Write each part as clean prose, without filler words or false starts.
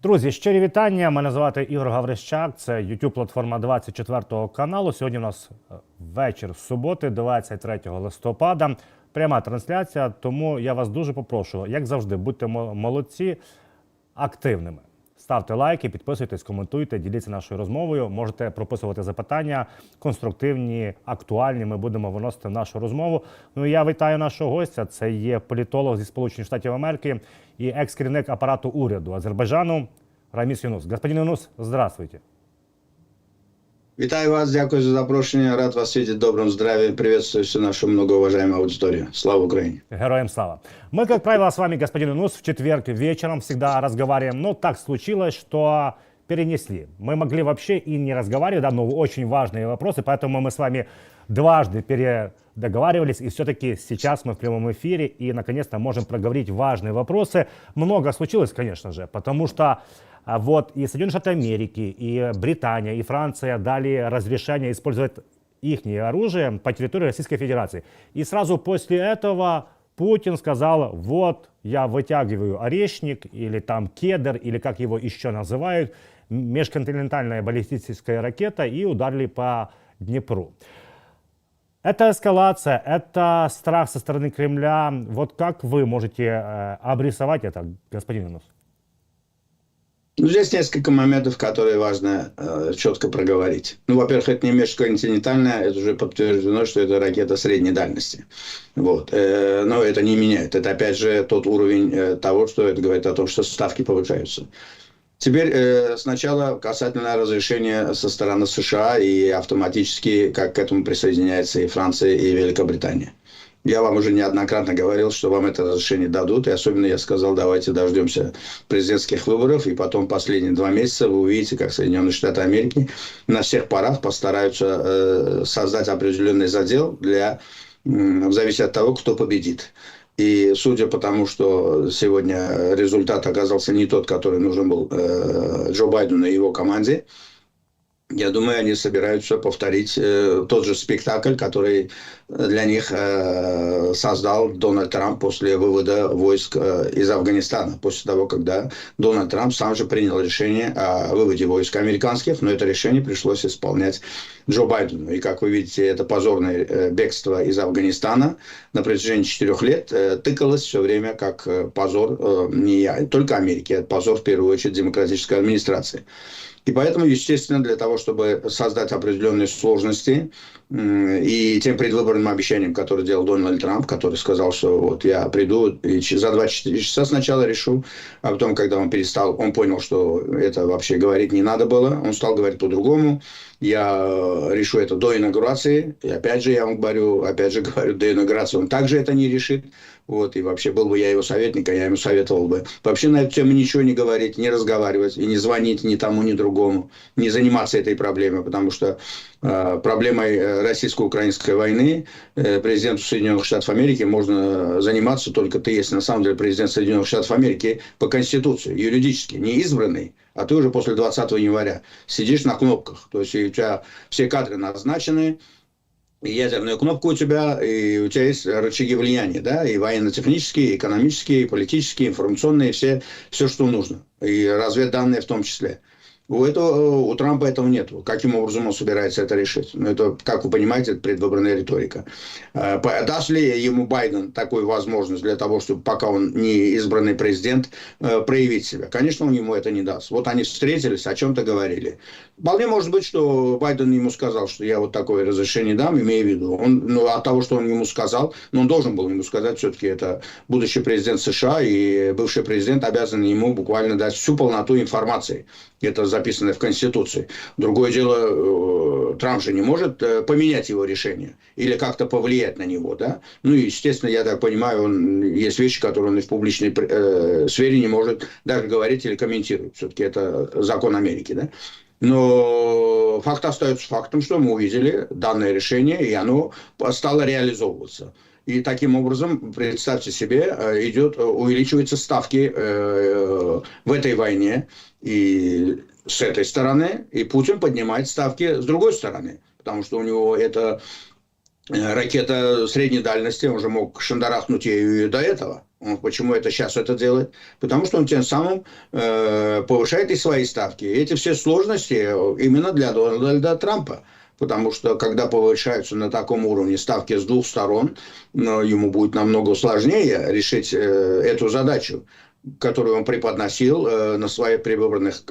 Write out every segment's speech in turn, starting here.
Друзі, щирі вітання. Мене звати Ігор Гаврищак. Це YouTube платформа 24 каналу. Сьогодні у нас вечір суботи, 23 листопада. Пряма трансляція, тому я вас дуже попрошу, як завжди, будьте молодці, активними. Ставте лайки, підписуйтесь, коментуйте, діліться нашою розмовою. Можете прописувати запитання, конструктивні, актуальні. Ми будемо виносити нашу розмову. Ну і я вітаю нашого гостя. Це є політолог зі Сполучених Штатів Америки і екс-керівник апарату уряду Азербайджану Раміс Юнус. Господин Юнус, здравствуйте. Вітаю вас, дякую за запрошення. Рад вас видеть в добром здравии. Приветствую всю нашу многоуважаемую аудиторию. Слава Украине. Героям слава. Мы, как правило, с вами, господин Юнус, в четверг вечером всегда разговариваем. Но так случилось, что перенесли. Мы могли вообще и не разговаривать, да, но очень важные вопросы, поэтому мы с вами дважды передоговаривались, и все-таки сейчас мы в прямом эфире, и наконец-то можем проговорить важные вопросы. Много случилось, конечно же, потому что вот и Соединенные Штаты Америки, и Британия, и Франция дали разрешение использовать их оружие по территории Российской Федерации. И сразу после этого Путин сказал: вот я вытягиваю орешник, или там кедр, или как его еще называют, межконтинентальная баллистическая ракета, и ударили по Днепру. Это эскалация, это страх со стороны Кремля. Вот как вы можете обрисовать это, господин Юнус? Ну, здесь несколько моментов, которые важно четко проговорить. Ну, во-первых, это не межконтинентальная, это уже подтверждено, что это ракета средней дальности. Вот. Но это не меняет. Это, опять же, тот уровень того, что это говорит о том, что ставки повышаются. Теперь сначала касательно разрешения со стороны США и автоматически, как к этому присоединяется и Франция, и Великобритания. Я вам уже неоднократно говорил, что вам это разрешение дадут. И особенно я сказал, давайте дождемся президентских выборов. И потом последние 2 месяца вы увидите, как Соединенные Штаты Америки на всех парах постараются создать определенный задел в зависимости от того, кто победит. И судя по тому, что сегодня результат оказался не тот, который нужен был Джо Байдену и его команде, я думаю, они собираются повторить тот же спектакль, который для них создал Дональд Трамп после вывода войск из Афганистана. После того, когда Дональд Трамп сам же принял решение о выводе войск американских, но это решение пришлось исполнять Джо Байдену. И, как вы видите, это позорное бегство из Афганистана на протяжении 4 лет тыкалось все время как позор не только Америки, а позор в первую очередь демократической администрации. И поэтому, естественно, для того, чтобы создать определенные сложности и тем предвыборным обещаниям, которые делал Дональд Трамп, который сказал, что вот я приду и за 24 часа сначала решу, а потом, когда он понял, что это вообще говорить не надо было, он стал говорить по-другому. Я решу это до инаугурации. И опять же говорю, до инаугурации он также это не решит. Вот, и вообще был бы я его советником, я ему советовал бы вообще на эту тему ничего не говорить, не разговаривать, и не звонить ни тому, ни другому, не заниматься этой проблемой, потому что проблемой российско-украинской войны президенту Соединенных Штатов Америки можно заниматься только ты, если на самом деле президент Соединенных Штатов Америки по Конституции, юридически, не избранный, а ты уже после 20 января сидишь на кнопках, то есть у тебя все кадры назначены, и ядерную кнопку у тебя, и у тебя есть рычаги влияния, да, и военно-технические, и экономические, и политические, информационные, все, что нужно, и разведданные в том числе. У Трампа этого нет. Каким образом он собирается это решить? Ну, это, как вы понимаете, это предвыборная риторика. Даст ли ему Байден такую возможность для того, чтобы, пока он не избранный президент, проявить себя? Конечно, он ему это не даст. Вот они встретились, о чем-то говорили. Вполне может быть, что Байден ему сказал, что я вот такое разрешение дам, имея в виду. От того, что он ему сказал, но он должен был ему сказать, все-таки это будущий президент США, и бывший президент обязан ему буквально дать всю полноту информации. Это записано в Конституции. Другое дело, Трамп же не может поменять его решение или как-то повлиять на него, да? Ну, и, естественно, я так понимаю, есть вещи, которые он и в публичной сфере не может даже говорить или комментировать. Все-таки это закон Америки, да? Но факт остается фактом, что мы увидели данное решение, и оно стало реализовываться. И таким образом, представьте себе, увеличиваются ставки в этой войне и с этой стороны, и Путин поднимает ставки с другой стороны, потому что у него это ракета средней дальности, он же мог шандарахнуть ею и до этого. Он почему это сейчас это делает? Потому что он тем самым повышает и свои ставки. И эти все сложности именно для Дональда Трампа. Потому что, когда повышаются на таком уровне ставки с двух сторон, ему будет намного сложнее решить эту задачу, которую он преподносил на своих предвыборных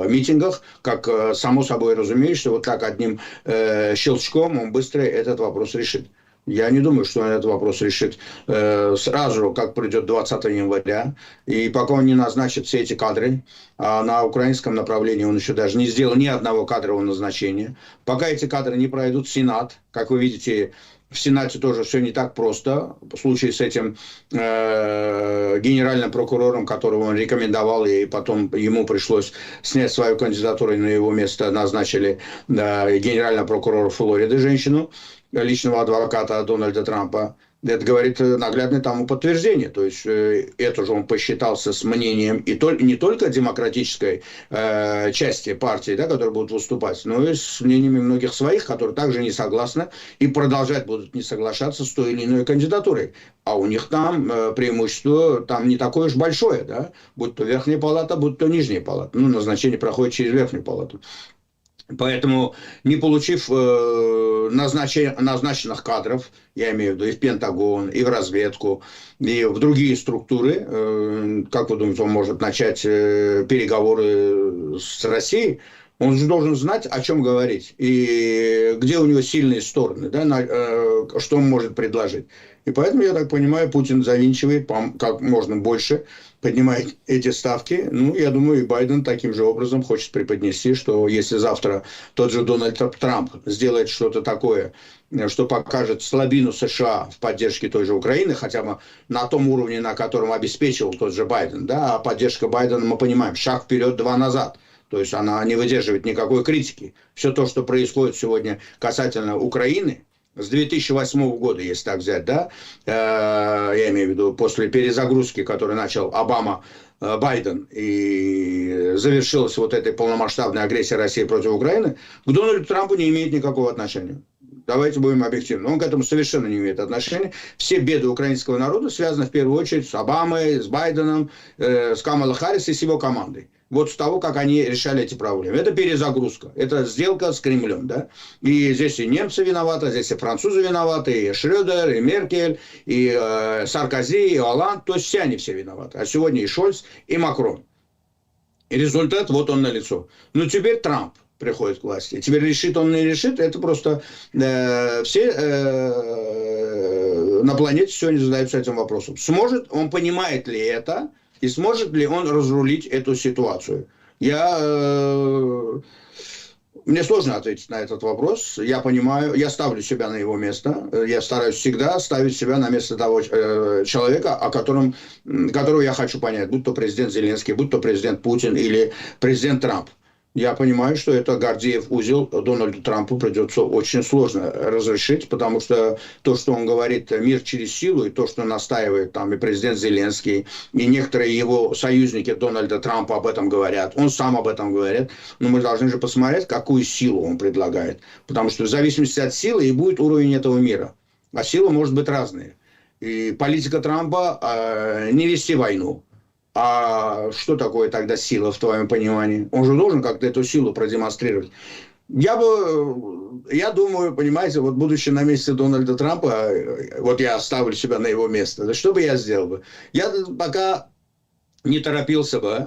митингах, как само собой разумеется, вот так одним щелчком он быстро этот вопрос решит. Я не думаю, что он этот вопрос решит сразу, как придет 20 января. И пока он не назначит все эти кадры, а на украинском направлении он еще даже не сделал ни одного кадрового назначения. Пока эти кадры не пройдут в Сенат, как вы видите, в Сенате тоже все не так просто. В случае с этим генеральным прокурором, которого он рекомендовал, и потом ему пришлось снять свою кандидатуру, и на его место назначили генерального прокурора Флориды, женщину, личного адвоката Дональда Трампа. Это говорит наглядное тому подтверждение. То есть это же он посчитался с мнением и не только демократической части партии, да, которые будут выступать, но и с мнениями многих своих, которые также не согласны и продолжать будут не соглашаться с той или иной кандидатурой. А у них там преимущество там не такое уж большое, да? Будь то верхняя палата, будь то нижняя палата. Ну, назначение проходит через верхнюю палату. Поэтому, не получив назначенных кадров, я имею в виду и в Пентагон, и в разведку, и в другие структуры, как вы думаете, он может начать переговоры с Россией? Он же должен знать, о чем говорить, и где у него сильные стороны, да, что он может предложить. И поэтому, я так понимаю, Путин завинчивает как можно больше, поднимает эти ставки. Ну, я думаю, и Байден таким же образом хочет преподнести, что если завтра тот же Дональд Трамп сделает что-то такое, что покажет слабину США в поддержке той же Украины, хотя бы на том уровне, на котором обеспечивал тот же Байден, да, а поддержка Байдена, мы понимаем, шаг вперед, два назад. То есть она не выдерживает никакой критики. Все то, что происходит сегодня касательно Украины, с 2008 года, если так взять, да, я имею в виду после перезагрузки, которую начал Обама, Байден, и завершилась вот этой полномасштабной агрессией России против Украины, к Дональду Трампу не имеет никакого отношения. Давайте будем объективны. Он к этому совершенно не имеет отношения. Все беды украинского народа связаны в первую очередь с Обамой, с Байденом, с Камалой Харрис и с его командой. Вот с того, как они решали эти проблемы. Это перезагрузка, это сделка с Кремлем, да. И здесь и немцы виноваты, здесь и французы виноваты, и Шрёдер, и Меркель, и Саркози, и Олланд. То есть все они все виноваты. А сегодня и Шольц, и Макрон. И результат вот он налицо. Но теперь Трамп приходит к власти. Теперь решит он, не решит, это просто все на планете сегодня задаются этим вопросом. Сможет, он понимает ли это, и сможет ли он разрулить эту ситуацию? Мне сложно ответить на этот вопрос. Я понимаю, я ставлю себя на его место. Я стараюсь всегда ставить себя на место того человека, которого я хочу понять. Будь то президент Зеленский, будь то президент Путин или президент Трамп. Я понимаю, что это Гордиев узел Дональду Трампу придется очень сложно разрешить, потому что то, что он говорит мир через силу, и то, что настаивает там и президент Зеленский, и некоторые его союзники Дональда Трампа об этом говорят, он сам об этом говорит, но мы должны же посмотреть, какую силу он предлагает, потому что в зависимости от силы и будет уровень этого мира, а сила может быть разная. И политика Трампа не вести войну. А что такое тогда сила, в твоем понимании? Он же должен как-то эту силу продемонстрировать. Я думаю, понимаете, вот будучи на месте Дональда Трампа, вот я ставлю себя на его место, да что бы я сделал бы? Я пока не торопился бы.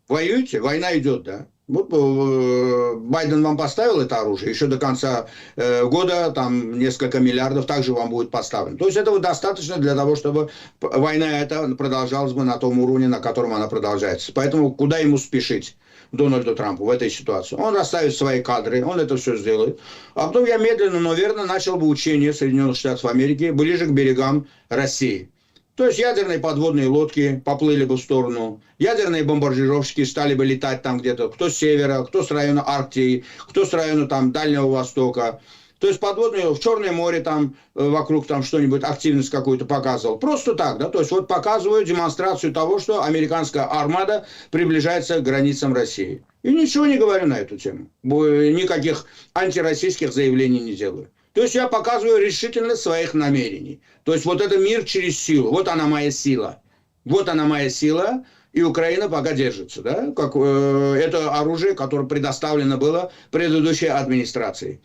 Воюете? Война идет, да? Вот Байден вам поставил это оружие, еще до конца года там несколько миллиардов также вам будет поставлено. То есть этого достаточно для того, чтобы война эта продолжалась бы на том уровне, на котором она продолжается. Поэтому куда ему спешить, Дональду Трампу, в этой ситуации? Он расставит свои кадры, он это все сделает. А потом я медленно, но верно начал бы учение Соединенных Штатов Америки ближе к берегам России. То есть ядерные подводные лодки поплыли бы в сторону, ядерные бомбардировщики стали бы летать там где-то, кто с севера, кто с района Арктики, кто с района там Дальнего Востока. То есть подводные в Черное море там вокруг там что-нибудь, активность какую-то показывал. Просто так, да, то есть вот показываю демонстрацию того, что американская армада приближается к границам России. И ничего не говорю на эту тему. Никаких антироссийских заявлений не делаю. То То есть я показываю решительность своих намерений. То есть вот это мир через силу. Вот она моя сила. Вот она моя сила. И Украина пока держится. Да? Как, это оружие, которое предоставлено было предыдущей администрацией.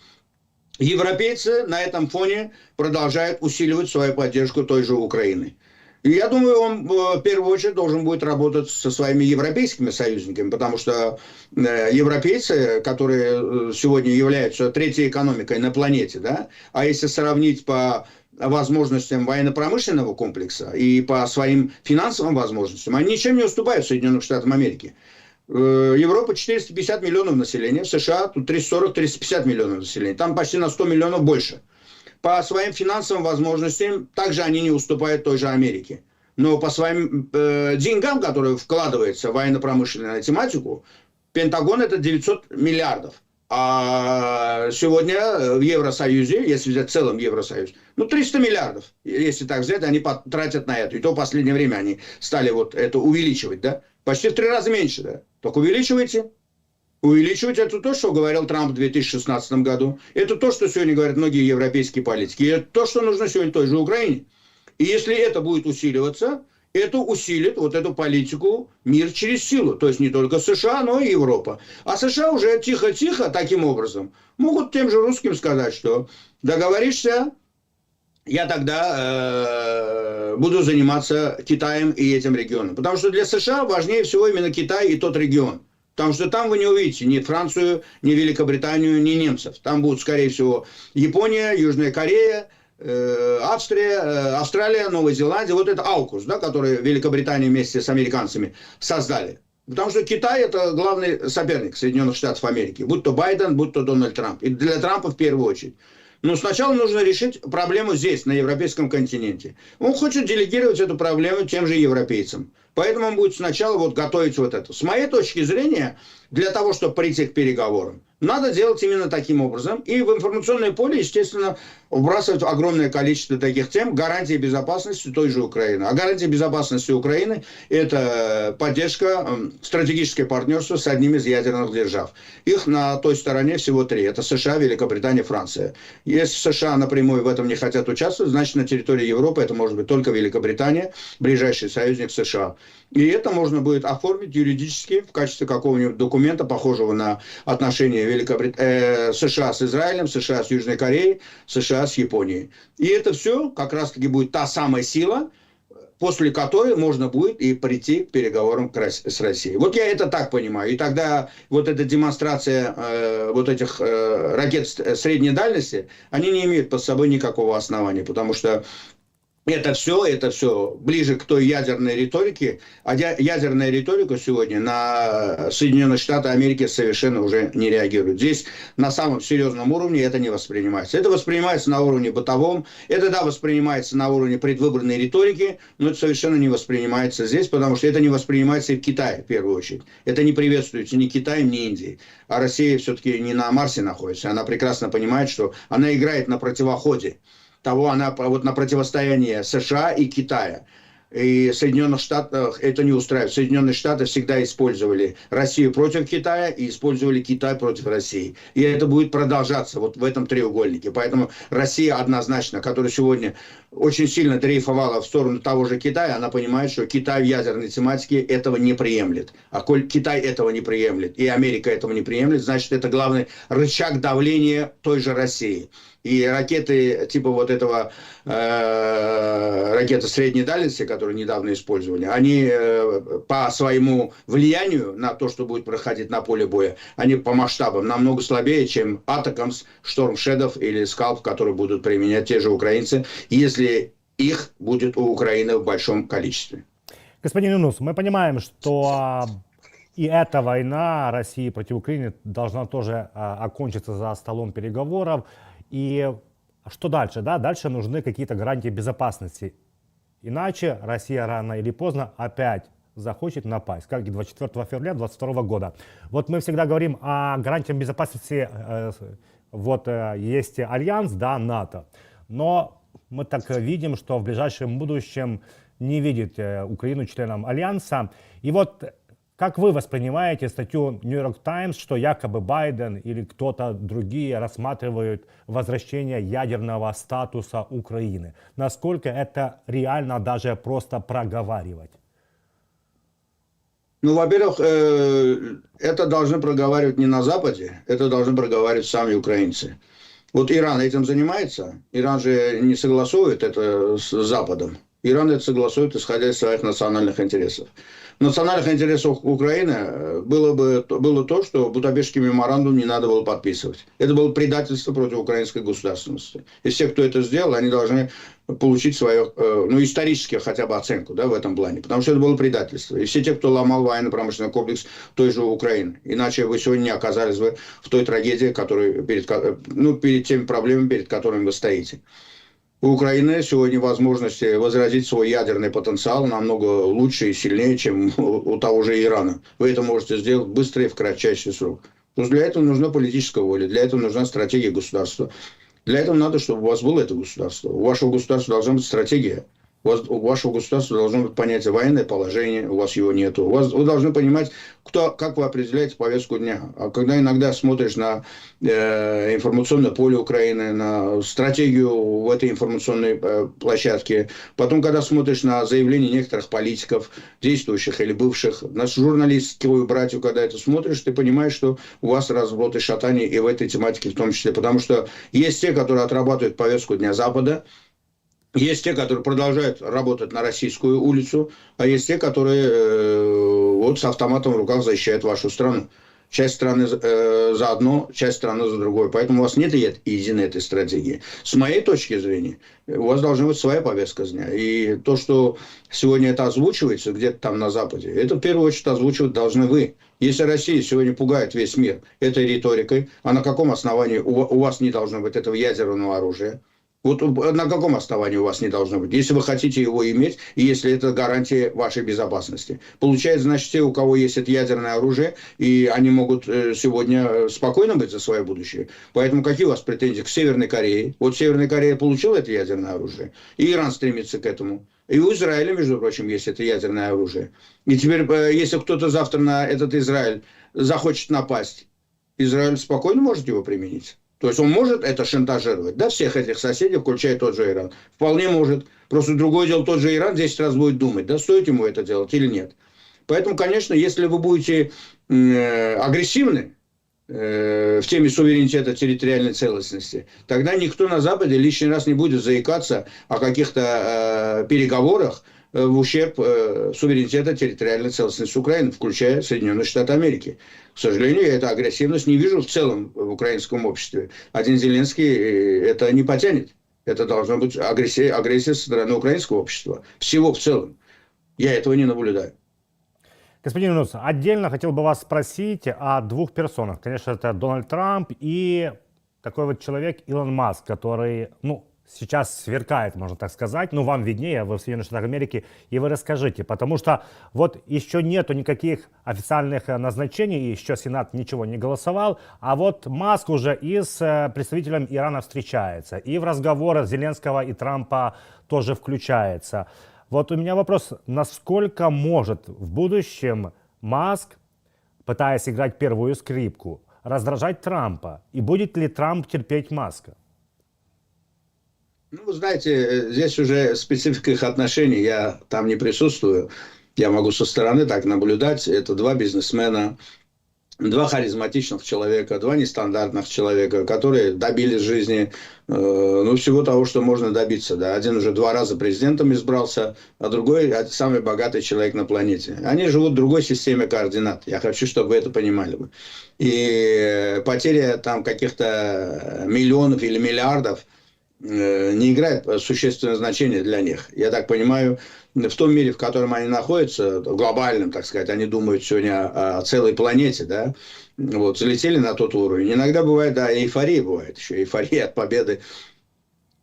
Европейцы на этом фоне продолжают усиливать свою поддержку той же Украины. И я думаю, он в первую очередь должен будет работать со своими европейскими союзниками, потому что европейцы, которые сегодня являются третьей экономикой на планете, да, а если сравнить по возможностям военно-промышленного комплекса и по своим финансовым возможностям, они ничем не уступают Соединенным Штатам Америки. Европа 450 миллионов населения, в США тут 340-350 миллионов населения, там почти на 100 миллионов больше. По своим финансовым возможностям также они не уступают той же Америке. Но по своим деньгам, которые вкладываются в военно-промышленную тематику, Пентагон это 900 миллиардов. А сегодня в Евросоюзе, если взять в целом Евросоюз, 300 миллиардов, если так взять, они тратят на это. И то в последнее время они стали вот это увеличивать, да? Почти в 3 раза меньше, да? Только увеличивайте. Увеличивать это то, что говорил Трамп в 2016 году. Это то, что сегодня говорят многие европейские политики. И это то, что нужно сегодня той же Украине. И если это будет усиливаться, это усилит вот эту политику мир через силу. То есть не только США, но и Европа. А США уже тихо-тихо таким образом могут тем же русским сказать, что договоришься, я тогда буду заниматься Китаем и этим регионом. Потому что для США важнее всего именно Китай и тот регион. Потому что там вы не увидите ни Францию, ни Великобританию, ни немцев. Там будут, скорее всего, Япония, Южная Корея, Австрия, Австралия, Новая Зеландия. Вот это AUKUS, да, который Великобритания вместе с американцами создали. Потому что Китай это главный соперник Соединенных Штатов Америки. Будь то Байден, будь то Дональд Трамп. И для Трампа в первую очередь. Но сначала нужно решить проблему здесь, на европейском континенте. Он хочет делегировать эту проблему тем же европейцам. Поэтому он будет сначала вот готовить вот это. С моей точки зрения, для того, чтобы прийти к переговорам, надо делать именно таким образом. И в информационное поле, естественно, вбрасывать огромное количество таких тем. Гарантии безопасности той же Украины. А гарантия безопасности Украины – это поддержка, стратегическое партнерство с одним из ядерных держав. Их на той стороне всего 3. Это США, Великобритания, Франция. Если США напрямую в этом не хотят участвовать, значит на территории Европы это может быть только Великобритания, ближайший союзник США. И это можно будет оформить юридически в качестве какого-нибудь документа, похожего на отношения США с Израилем, США с Южной Кореей, США с Японией. И это все как раз-таки будет та самая сила, после которой можно будет и прийти к переговорам с Россией. Вот я это так понимаю. И тогда вот эта демонстрация вот этих ракет средней дальности, они не имеют под собой никакого основания, потому что это все ближе к той ядерной риторике. А ядерная риторика сегодня на Соединенные Штаты Америки совершенно уже не реагирует. Здесь на самом серьезном уровне это не воспринимается. Это воспринимается на уровне бытовом, это да, воспринимается на уровне предвыборной риторики, но это совершенно не воспринимается здесь, потому что это не воспринимается и в Китае в первую очередь. Это не приветствуется ни Китаем, ни Индией. А Россия все-таки не на Марсе находится. Она прекрасно понимает, что она играет на противоходе. Она вот на противостояние США и Китая. И Соединенных Штатах это не устраивает. Соединенные Штаты всегда использовали Россию против Китая и использовали Китай против России. И это будет продолжаться вот в этом треугольнике. Поэтому Россия однозначно, которая сегодня очень сильно дрейфовала в сторону того же Китая, она понимает, что Китай в ядерной тематике этого не приемлет. А коль Китай этого не приемлет и Америка этого не приемлет, значит это главный рычаг давления той же России. И ракеты типа вот этого ракеты средней дальности, которые недавно использовали, они по своему влиянию на то, что будет проходить на поле боя, они по масштабам намного слабее, чем Атакамс, Шторм Шедов или Скалп, которые будут применять те же украинцы, если их будет у Украины в большом количестве. Господин Юнус, мы понимаем, что и эта война России против Украины должна тоже окончиться за столом переговоров. И что дальше? Да? Дальше нужны какие-то гарантии безопасности. Иначе Россия рано или поздно опять захочет напасть, как и 24 февраля 2022 года. Вот мы всегда говорим о гарантиях безопасности. Вот есть альянс, да, НАТО. Но мы так видим, что в ближайшем будущем не видит Украину членом альянса. И вот Как вы воспринимаете статью New York Times, что якобы Байден или кто-то другие рассматривают возвращение ядерного статуса Украины? Насколько это реально даже просто проговаривать? Ну, во-первых, это должны проговаривать не на Западе, это должны проговаривать сами украинцы. Вот Иран этим занимается. Иран же не согласует это с Западом. Иран это согласует, исходя из своих национальных интересов. В национальных интересах Украины было то, что Будапештский меморандум не надо было подписывать. Это было предательство против украинской государственности. И все, кто это сделал, они должны получить свою, историческую хотя бы оценку, да, в этом плане. Потому что это было предательство. И все те, кто ломал военно-промышленный комплекс той же Украины. Иначе вы сегодня не оказались бы в той трагедии, перед теми проблемами, перед которыми вы стоите. У Украины сегодня возможности возразить свой ядерный потенциал намного лучше и сильнее, чем у того же Ирана. Вы это можете сделать быстро и в кратчайший срок. Но для этого нужна политическая воля, для этого нужна стратегия государства. Для этого надо, чтобы у вас было это государство. У вашего государства должна быть стратегия. У вашего государства должно быть понятие военное положение, у вас его нету. Вы должны понимать, как вы определяете повестку дня. А когда иногда смотришь на информационное поле Украины, на стратегию в этой информационной площадке, потом, когда смотришь на заявления некоторых политиков, действующих или бывших, на журналистскую братью, когда это смотришь, ты понимаешь, что у вас развод и шатание и в этой тематике в том числе. Потому что есть те, которые отрабатывают повестку дня Запада, есть те, которые продолжают работать на российскую улицу, а есть те, которые с автоматом в руках защищают вашу страну. Часть страны за одно, часть страны за другое. Поэтому у вас нет единой этой стратегии. С моей точки зрения, у вас должна быть своя повестка дня. И то, что сегодня это озвучивается где-то там на Западе, это в первую очередь озвучивать должны вы. Если Россия сегодня пугает весь мир этой риторикой, а на каком основании у вас не должно быть этого ядерного оружия? Вот на каком основании у вас не должно быть, если вы хотите его иметь, и если это гарантия вашей безопасности. Получается, значит, те, у кого есть это ядерное оружие, и они могут сегодня спокойно быть за свое будущее. Поэтому какие у вас претензии к Северной Корее? Вот Северная Корея получила это ядерное оружие, и Иран стремится к этому. И у Израиля, между прочим, есть это ядерное оружие. И теперь, если кто-то завтра на этот Израиль захочет напасть, Израиль спокойно может его применить. То есть он может это шантажировать, да, всех этих соседей, включая тот же Иран. Вполне может. Просто другое дело, тот же Иран 10 раз будет думать, да, стоит ему это делать или нет. Поэтому, конечно, если вы будете агрессивны в теме суверенитета, территориальной целостности, тогда никто на Западе лишний раз не будет заикаться о каких-то переговорах в ущерб суверенитета, территориальной целостности Украины, включая Соединенные Штаты Америки. К сожалению, я эту агрессивность не вижу в целом в украинском обществе. Один Зеленский это не потянет. Это должна быть агрессия со стороны украинского общества. Всего в целом. Я этого не наблюдаю. Господин Юнус, отдельно хотел бы вас спросить о двух персонах. Конечно, это Дональд Трамп и такой вот человек Илон Маск, который, сейчас сверкает, можно так сказать. Вам виднее, вы в Соединенных Штатах Америки, и вы расскажите. Потому что вот еще нету никаких официальных назначений, еще Сенат ничего не голосовал, а вот Маск уже и с представителем Ирана встречается, и в разговоры Зеленского и Трампа тоже включается. Вот у меня вопрос, насколько может в будущем Маск, пытаясь играть первую скрипку, раздражать Трампа, и будет ли Трамп терпеть Маска? Вы знаете, здесь уже специфика их отношений, я там не присутствую, я могу со стороны так наблюдать. Это два бизнесмена, два харизматичных человека, два нестандартных человека, которые добились в жизни всего того, что можно добиться. Да. Один уже 2 раза президентом избрался, а другой самый богатый человек на планете. Они живут в другой системе координат. Я хочу, чтобы вы это понимали. И потеря там каких-то миллионов или миллиардов не играет существенное значение для них. Я так понимаю, в том мире, в котором они находятся, глобальном, так сказать, они думают сегодня о целой планете, да, залетели на тот уровень. Иногда бывает, да, эйфория бывает еще, эйфория от победы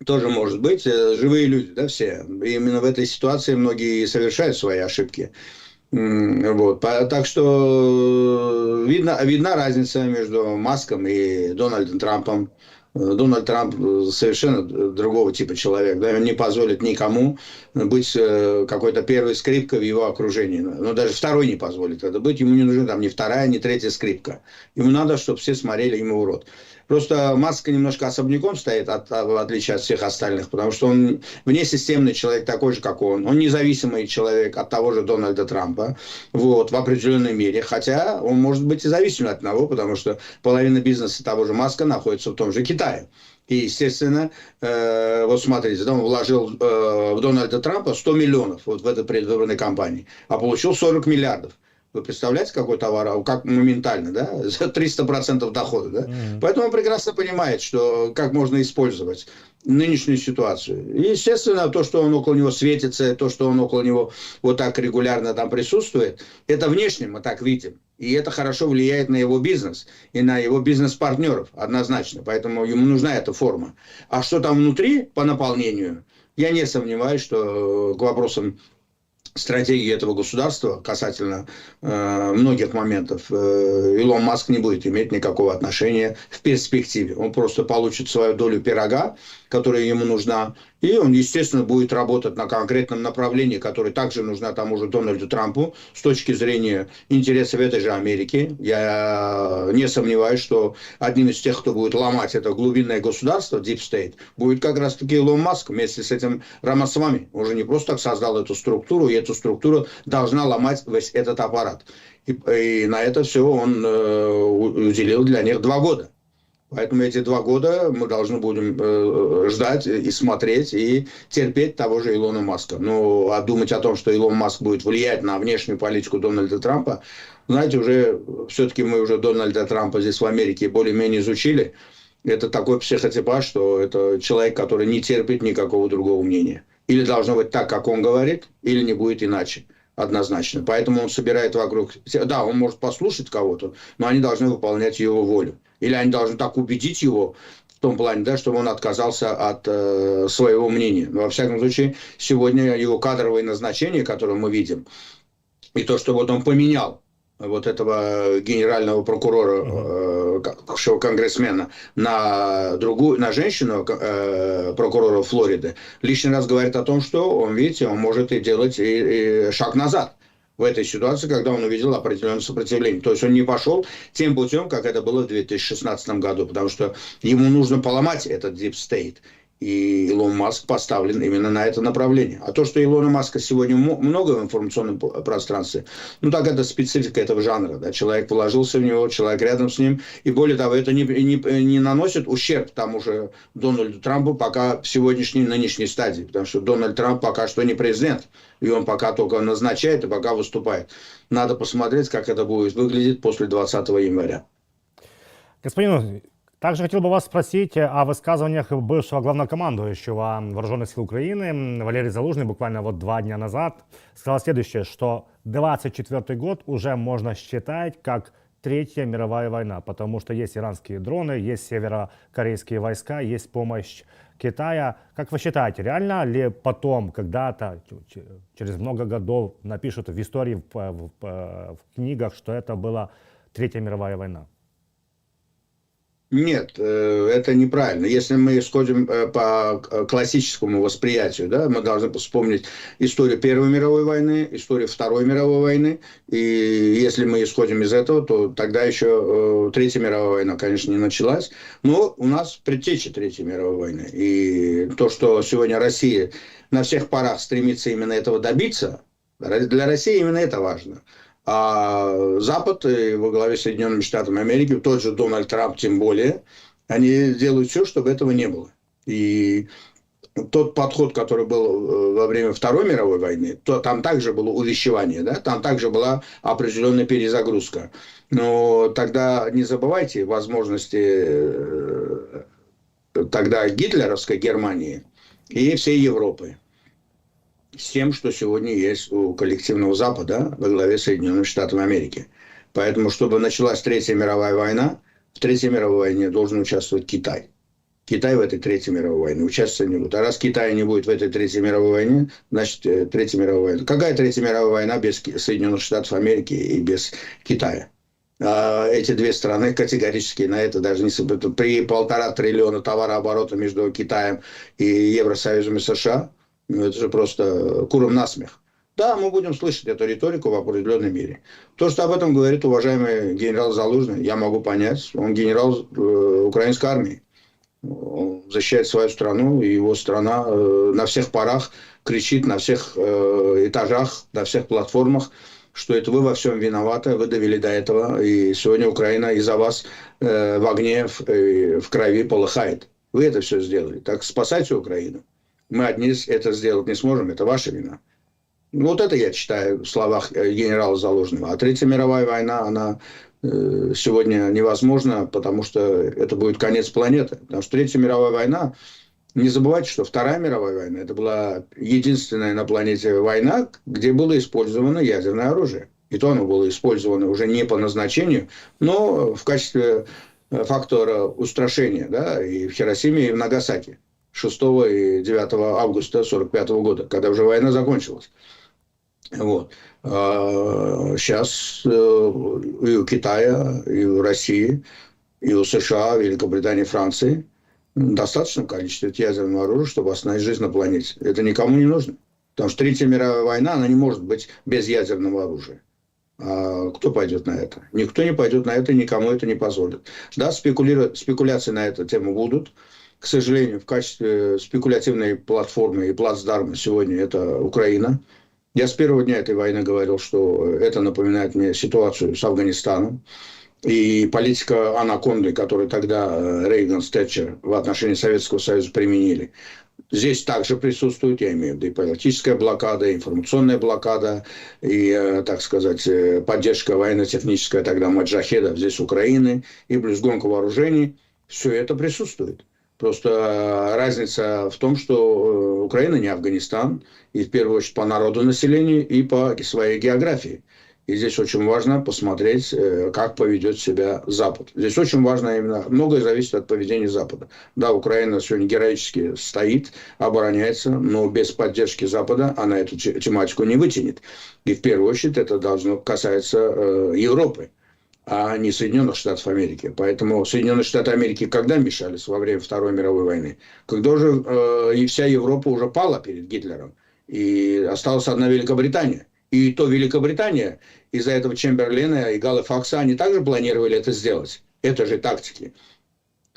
тоже может быть. Живые люди, да, все. И именно в этой ситуации многие совершают свои ошибки. Так что видна разница между Маском и Дональдом Трампом. Дональд Трамп совершенно другого типа человек. Да? Он не позволит никому быть какой-то первой скрипкой в его окружении. Но даже второй не позволит это быть. Ему не нужна там ни вторая, ни третья скрипка. Ему надо, чтобы все смотрели ему в рот. Просто Маск немножко особняком стоит, в отличие от всех остальных, потому что он внесистемный человек такой же, как он. Он независимый человек от того же Дональда Трампа, вот, в определенной мере. Хотя он может быть и зависимым от него, потому что половина бизнеса того же Маска находится в том же Китае. И, естественно, вот смотрите, он вложил в Дональда Трампа 100 миллионов вот в этой предвыборной кампании, а получил 40 миллиардов. Вы представляете, какой товар, как моментально, да, за 300% дохода, да? Поэтому он прекрасно понимает, что как можно использовать нынешнюю ситуацию. И, естественно, то, что он около него светится, то, что он около него вот так регулярно там присутствует, это внешне мы так видим. И это хорошо влияет на его бизнес и на его бизнес-партнеров однозначно. Поэтому ему нужна эта форма. А что там внутри по наполнению, я не сомневаюсь, что к вопросам стратегии этого государства касательно многих моментов Илон Маск не будет иметь никакого отношения в перспективе. Он просто получит свою долю пирога, которая ему нужна, и он, естественно, будет работать на конкретном направлении, которое также нужно тому же Дональду Трампу с точки зрения интересов этой же Америки. Я не сомневаюсь, что одним из тех, кто будет ломать это глубинное государство, Deep State, будет как раз-таки Илон Маск вместе с этим Рамасвами. Он уже не просто так создал эту структуру, и эту структуру должна ломать весь этот аппарат. И на это все он уделил для них 2 года. Поэтому эти 2 года мы должны будем ждать и смотреть, и терпеть того же Илона Маска. Ну, а думать о том, что Илон Маск будет влиять на внешнюю политику Дональда Трампа, знаете, уже все-таки мы уже Дональда Трампа здесь в Америке более-менее изучили. Это такой психотипаж, что это человек, который не терпит никакого другого мнения. Или должно быть так, как он говорит, или не будет иначе. Однозначно. Поэтому он собирает вокруг... Да, он может послушать кого-то, но они должны выполнять его волю. Или они должны так убедить его в том плане, да, чтобы он отказался от своего мнения. Но, во всяком случае, сегодня его кадровые назначения, которые мы видим, и то, что вот он поменял вот этого генерального прокурора, конгрессмена, на другую, на женщину, прокурора Флориды, лишний раз говорит о том, что он, видите, он может и делать и шаг назад в этой ситуации, когда он увидел определенное сопротивление. То есть он не пошел тем путем, как это было в 2016 году, потому что ему нужно поломать этот Deep State. И Илон Маск поставлен именно на это направление. А то, что Илона Маска сегодня много в информационном пространстве, ну так это специфика этого жанра. Да? Человек вложился в него, человек рядом с ним. И более того, это не наносит ущерб тому же Дональду Трампу пока в сегодняшней, нынешней стадии. Потому что Дональд Трамп пока что не президент. И он пока только назначает и пока выступает. Надо посмотреть, как это будет выглядеть после 20 января. Господин, также хотел бы вас спросить о высказываниях бывшего главнокомандующего Вооруженных сил Украины Валерий Залужный буквально вот 2 дня назад сказал следующее, что 24 год уже можно считать как Третья мировая война, потому что есть иранские дроны, есть северокорейские войска, есть помощь Китая. Как вы считаете, реально ли потом, когда-то, через много годов, напишут в истории, в книгах, что это была Третья мировая война? Нет, это неправильно. Если мы исходим по классическому восприятию, да, мы должны вспомнить историю Первой мировой войны, историю Второй мировой войны. И если мы исходим из этого, то тогда еще Третья мировая война, конечно, не началась. Но у нас предтеча Третьей мировой войны. И то, что сегодня Россия на всех парах стремится именно этого добиться, для России именно это важно. А Запад во главе с Соединенными Штатами Америки, тот же Дональд Трамп тем более, они делают все, чтобы этого не было. И тот подход, который был во время Второй мировой войны, то там также было увещевание, да? Там также была определенная перезагрузка. Но тогда не забывайте возможности тогда гитлеровской Германии и всей Европы. С тем, что сегодня есть у коллективного Запада во главе с Соединенными Штатами Америки. Поэтому, чтобы началась Третья мировая война, в Третьей мировой войне должен участвовать Китай. Китай в этой Третьей мировой войне участвовать не будет. А раз Китая не будет в этой Третьей мировой войне, значит, Третья мировая война. Какая Третья мировая война без Соединенных Штатов Америки и без Китая? эти две страны категорически на это даже не согласны. При 1,5 триллиона товарооборота между Китаем и Евросоюзом и США, ну, это же просто курам насмех. Да, мы будем слышать эту риторику в определенной мере. То, что об этом говорит уважаемый генерал Залужный, я могу понять. Он генерал украинской армии. Он защищает свою страну, и его страна на всех парах кричит, на всех этажах, на всех платформах, что это вы во всем виноваты, вы довели до этого, и сегодня Украина из-за вас в огне, в крови полыхает. Вы это все сделали. Так спасайте Украину. Мы одни это сделать не сможем, это ваша вина. Вот это я читаю в словах генерала Залужного. А Третья мировая война, она сегодня невозможна, потому что это будет конец планеты. Потому что Третья мировая война, не забывайте, что Вторая мировая война, это была единственная на планете война, где было использовано ядерное оружие. И то оно было использовано уже не по назначению, но в качестве фактора устрашения, да, и в Хиросиме, и в Нагасаки 6 и 9 августа 1945 года, когда уже война закончилась. Вот. Сейчас и у Китая, и у России, и у США, Великобритании, Франции достаточное количество ядерного оружия, чтобы остановить жизнь на планете. Это никому не нужно. Потому что Третья мировая война, она не может быть без ядерного оружия. А кто пойдет на это? Никто не пойдет на это, никому это не позволит. Да, спекуляции на эту тему будут. К сожалению, в качестве спекулятивной платформы и плацдарма сегодня это Украина. Я с первого дня этой войны говорил, что это напоминает мне ситуацию с Афганистаном. И политика анаконды, которую тогда Рейган с Тэтчер в отношении Советского Союза применили, здесь также присутствует, я имею в виду, и политическая блокада, и информационная блокада, и, так сказать, поддержка военно-техническая тогда маджахедов здесь Украины, и плюс гонка вооружений. Все это присутствует. Просто разница в том, что Украина не Афганистан, и в первую очередь по народу населения и по своей географии. И здесь очень важно посмотреть, как поведет себя Запад. Здесь очень важно именно, многое зависит от поведения Запада. Да, Украина сегодня героически стоит, обороняется, но без поддержки Запада она эту тематику не вытянет. И в первую очередь это должно касаться Европы, а не Соединенных Штатов Америки. Поэтому Соединенные Штаты Америки когда вмешались во время Второй мировой войны? Когда уже и вся Европа уже пала перед Гитлером. И осталась одна Великобритания. И то Великобритания из-за этого Чемберлена и Галифакса, они также планировали это сделать. Это же тактики.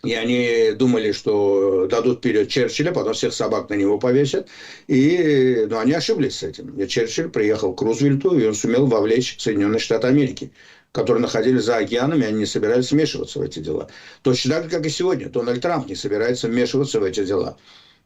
И они думали, что дадут вперед Черчилля, потом всех собак на него повесят. Но они ошиблись с этим. И Черчилль приехал к Рузвельту, и он сумел вовлечь Соединенные Штаты Америки, которые находились за океанами, они не собирались вмешиваться в эти дела. Точно так же, как и сегодня. Дональд Трамп не собирается вмешиваться в эти дела.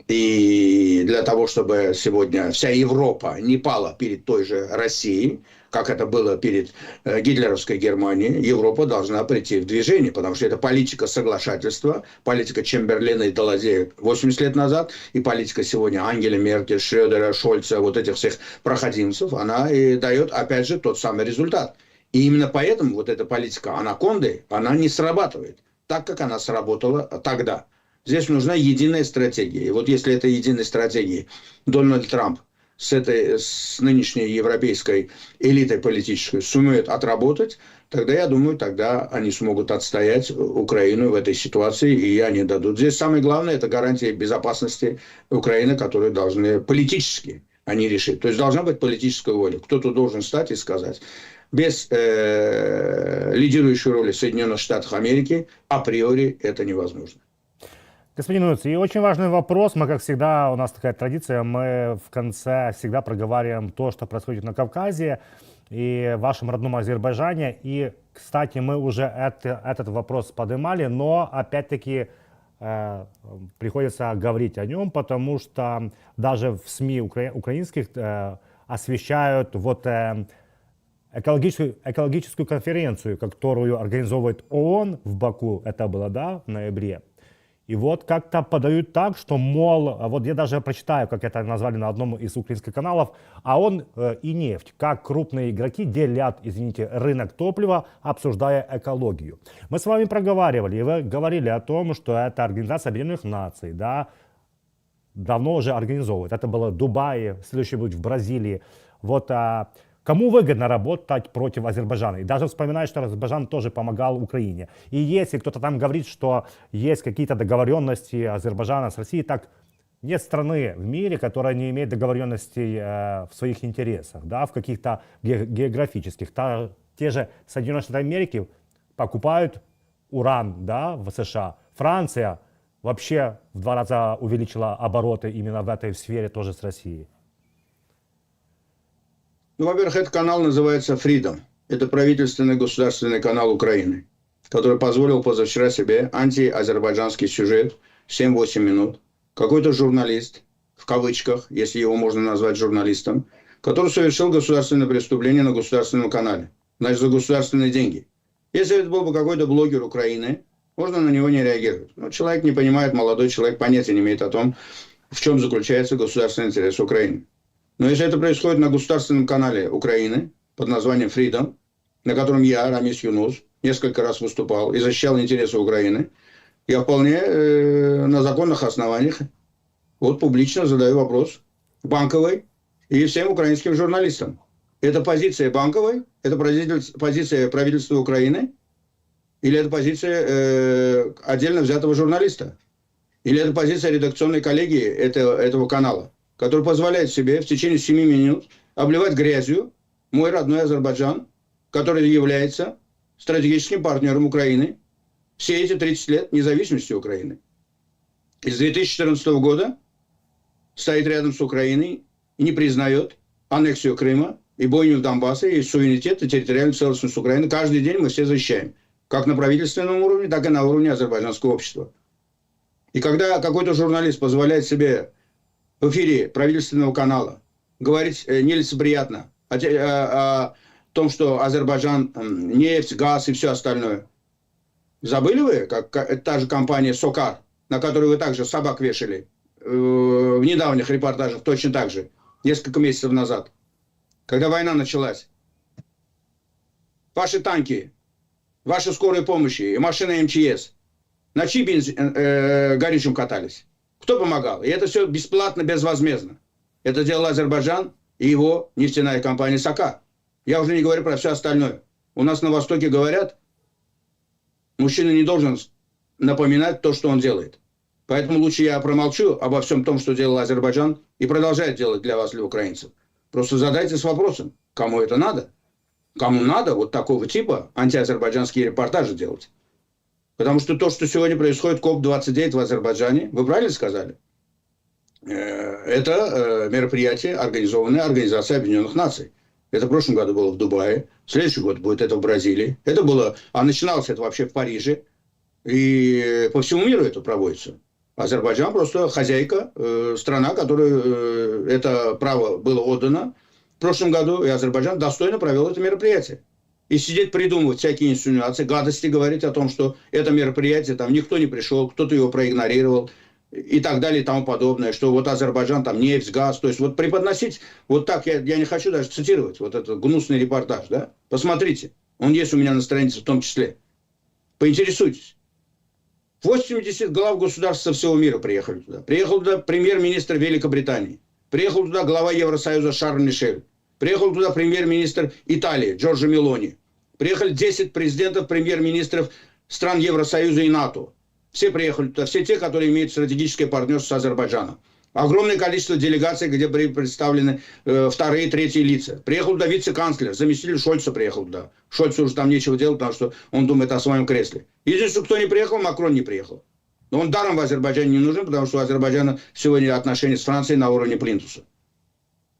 И для того, чтобы сегодня вся Европа не пала перед той же Россией, как это было перед гитлеровской Германией, Европа должна прийти в движение, потому что это политика соглашательства, политика Чемберлена и Далазе 80 лет назад, и политика сегодня Ангелы Меркель, Шрёдера, Шольца, вот этих всех проходимцев, она и дает, опять же, тот самый результат. И именно поэтому вот эта политика анаконды, она не срабатывает, так как она сработала тогда. Здесь нужна единая стратегия. И вот если этой единой стратегии Дональд Трамп с нынешней европейской элитой политической сумеют отработать, тогда, я думаю, тогда они смогут отстоять Украину в этой ситуации, и они дадут. Здесь самое главное – это гарантия безопасности Украины, которую должны политически они решить. То есть должна быть политическая воля. Кто-то должен встать и сказать: без лидирующей роли Соединенных Штатов Америки априори это невозможно. Господин Нуц, и очень важный вопрос. Мы, как всегда, у нас такая традиция, мы в конце всегда проговариваем то, что происходит на Кавказе и в вашем родном Азербайджане. И, кстати, мы уже этот вопрос поднимали, но, опять-таки, приходится говорить о нем, потому что даже в СМИ украинских освещают вот экологическую конференцию, которую организовывает ООН в Баку, это было, да, в ноябре. И вот как-то подают так, что, мол, вот я даже прочитаю, как это назвали на одном из украинских каналов, ООН и нефть, как крупные игроки делят, извините, рынок топлива, обсуждая экологию. Мы с вами проговаривали, и вы говорили о том, что это Организация Объединенных Наций, да, давно уже организовывает. Это было в Дубае, следующий будет в Бразилии. Вот Кому выгодно работать против Азербайджана? И даже вспоминаю, что Азербайджан тоже помогал Украине. И если кто-то там говорит, что есть какие-то договоренности Азербайджана с Россией, так нет страны в мире, которая не имеет договоренностей в своих интересах, да, в каких-то географических. Те же Соединенные Штаты Америки покупают уран, да, в США. Франция вообще в 2 раза увеличила обороты именно в этой сфере тоже с Россией. Ну, во-первых, этот канал называется Freedom. Это правительственный государственный канал Украины, который позволил позавчера себе антиазербайджанский сюжет 7-8 минут. Какой-то журналист, в кавычках, если его можно назвать журналистом, который совершил государственное преступление на государственном канале. Значит, за государственные деньги. Если это был бы какой-то блогер Украины, можно на него не реагировать. Но человек не понимает, молодой человек понятия не имеет о том, в чем заключается государственный интерес Украины. Но если это происходит на государственном канале Украины под названием Freedom, на котором я, Рамис Юнус, несколько раз выступал и защищал интересы Украины, я вполне на законных основаниях вот публично задаю вопрос Банковой и всем украинским журналистам. Это позиция Банковой, это позиция правительства Украины, или это позиция отдельно взятого журналиста, или это позиция редакционной коллегии этого канала, который позволяет себе в течение 7 минут обливать грязью мой родной Азербайджан, который является стратегическим партнером Украины все эти 30 лет независимости Украины. И с 2014 года стоит рядом с Украиной и не признает аннексию Крыма и бойню в Донбассе, и суверенитет, и территориальную целостность Украины. Каждый день мы все защищаем. Как на правительственном уровне, так и на уровне азербайджанского общества. И когда какой-то журналист позволяет себе в эфире правительственного канала говорить нелицеприятно о том, что Азербайджан нефть, газ и все остальное. Забыли вы, как та же компания Сокар, на которую вы также собак вешали в недавних репортажах, точно так же, несколько месяцев назад, когда война началась. Ваши танки, ваши скорые помощи и машины МЧС на чьи горючем катались? Кто помогал? И это все бесплатно, безвозмездно. Это делал Азербайджан и его нефтяная компания Сокар. Я уже не говорю про все остальное. У нас на Востоке говорят, мужчина не должен напоминать то, что он делает. Поэтому лучше я промолчу обо всем том, что делал Азербайджан и продолжает делать для вас, для украинцев. Просто задайтесь вопросом, кому это надо? Кому надо вот такого типа антиазербайджанские репортажи делать? Потому что то, что сегодня происходит, КОП-29 в Азербайджане, вы правильно сказали? Это мероприятие, организованное Организацией Объединенных Наций. Это в прошлом году было в Дубае, в следующий год будет это в Бразилии. Это было, начиналось это вообще в Париже. И по всему миру это проводится. Азербайджан просто хозяйка, страна, которой это право было отдано в прошлом году. И Азербайджан достойно провел это мероприятие. И сидеть придумывать всякие инсинуации, гадости говорить о том, что это мероприятие, там никто не пришел, кто-то его проигнорировал и так далее и тому подобное, что вот Азербайджан, там нефть, газ, то есть вот преподносить, вот так, я не хочу даже цитировать вот этот гнусный репортаж, да, посмотрите, он есть у меня на странице в том числе, поинтересуйтесь. 80 глав государств со всего мира приехали туда. Приехал туда премьер-министр Великобритании, приехал туда глава Евросоюза Шарль Мишель, приехал туда премьер-министр Италии Джорджо Мелони, приехали 10 президентов, премьер-министров стран Евросоюза и НАТО. Все приехали туда, все те, которые имеют стратегическое партнерство с Азербайджаном. Огромное количество делегаций, где были представлены вторые, третьи лица. Приехал туда вице-канцлер, заместитель Шольца приехал туда. Шольцу уже там нечего делать, потому что он думает о своем кресле. Единственное, кто не приехал, Макрон не приехал. Но он даром в Азербайджане не нужен, потому что у Азербайджана сегодня отношения с Францией на уровне плинтуса.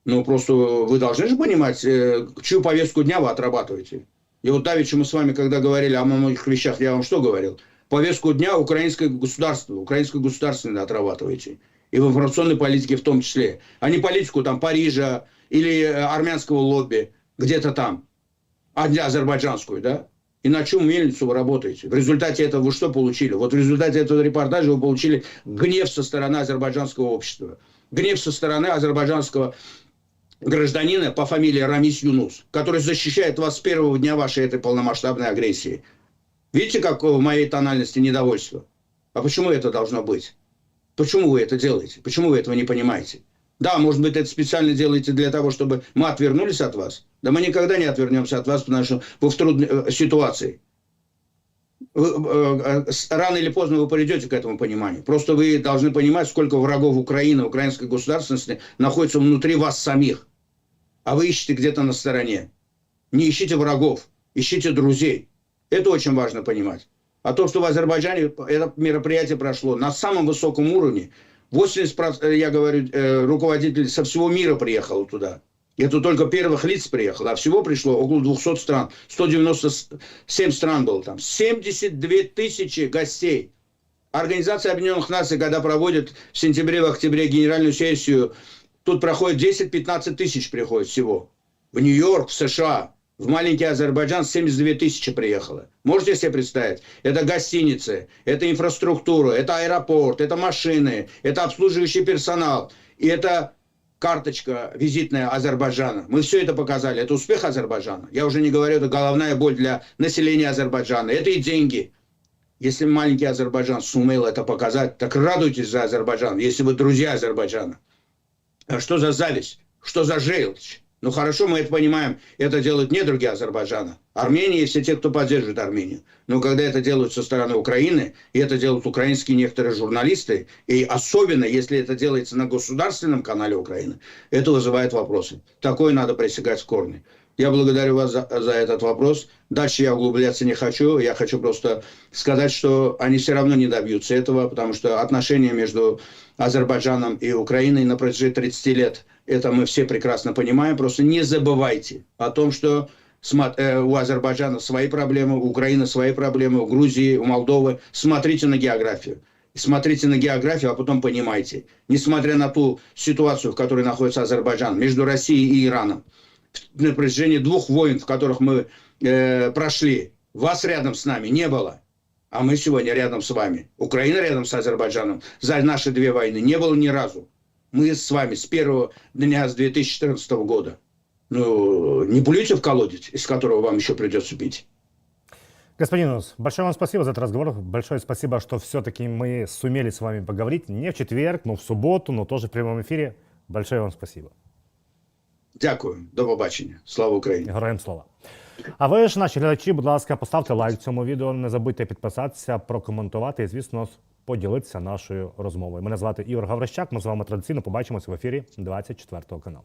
Ну, просто вы должны же понимать, чью повестку дня вы отрабатываете. И вот давеча мы с вами, когда говорили о многих вещах, я вам что говорил? Повестку дня украинское государственное отрабатываете. И в информационной политике в том числе. А не политику там Парижа или армянского лобби, где-то там. А для азербайджанскую, да? И на чью мельницу вы работаете? В результате этого вы что получили? Вот в результате этого репортажа вы получили гнев со стороны азербайджанского общества. Гнев со стороны азербайджанского гражданина по фамилии Рамис Юнус, который защищает вас с первого дня вашей этой полномасштабной агрессии. Видите, как в моей тональности недовольство? А почему это должно быть? Почему вы это делаете? Почему вы этого не понимаете? Да, может быть, это специально делаете для того, чтобы мы отвернулись от вас. Да мы никогда не отвернемся от вас, потому что вы в трудной ситуации. Рано или поздно вы придете к этому пониманию. Просто вы должны понимать, сколько врагов Украины, украинской государственности находится внутри вас самих. А вы ищете где-то на стороне. Не ищите врагов, ищите друзей. Это очень важно понимать. А то, что в Азербайджане это мероприятие прошло на самом высоком уровне, 80%, я говорю, руководителей со всего мира приехало туда. Это только первых лиц приехало, а всего пришло около 200 стран. 197 стран было там. 72 тысячи гостей. Организация Объединенных Наций, когда проводит в сентябре, в октябре генеральную сессию, тут проходит 10-15 тысяч приходит всего. В Нью-Йорк, в США, в маленький Азербайджан 72 тысячи приехало. Можете себе представить? Это гостиницы, это инфраструктура, это аэропорт, это машины, это обслуживающий персонал. И это карточка визитная Азербайджана. Мы все это показали. Это успех Азербайджана. Я уже не говорю, это головная боль для населения Азербайджана. Это и деньги. Если маленький Азербайджан сумел это показать, так радуйтесь за Азербайджан, если вы друзья Азербайджана. А что за зависть? Что за желчь? Ну хорошо, мы это понимаем, это делают недруги Азербайджана. Армения и все те, кто поддерживает Армению. Но когда это делают со стороны Украины, и это делают украинские некоторые журналисты, и особенно, если это делается на государственном канале Украины, это вызывает вопросы. Такое надо пресекать в корне. Я благодарю вас за этот вопрос. Дальше я углубляться не хочу. Я хочу просто сказать, что они все равно не добьются этого, потому что отношения между Азербайджаном и Украиной на протяжении 30 лет, это мы все прекрасно понимаем. Просто не забывайте о том, что у Азербайджана свои проблемы, у Украины свои проблемы, у Грузии, у Молдовы. Смотрите на географию. Смотрите на географию, а потом понимайте. Несмотря на ту ситуацию, в которой находится Азербайджан между Россией и Ираном, на протяжении 2 войн, в которых мы прошли, вас рядом с нами не было. А мы сегодня рядом с вами. Украина рядом с Азербайджаном за наши 2 войны не было ни разу. Мы с вами с первого дня, с 2014 года. Ну, не плюйте в колодец, из которого вам еще придется пить. Господин Юнус, большое вам спасибо за этот разговор. Большое спасибо, что все-таки мы сумели с вами поговорить. Не в четверг, но в субботу, но тоже в прямом эфире. Большое вам спасибо. Дякую. До побачення. Слава Україні. Героям слава. А ви ж, наші глядачі, будь ласка, поставте лайк цьому відео, не забудьте підписатися, прокоментувати і, звісно, поділитися нашою розмовою. Мене звати Ігор Гаврищак, ми з вами традиційно побачимося в ефірі 24 каналу.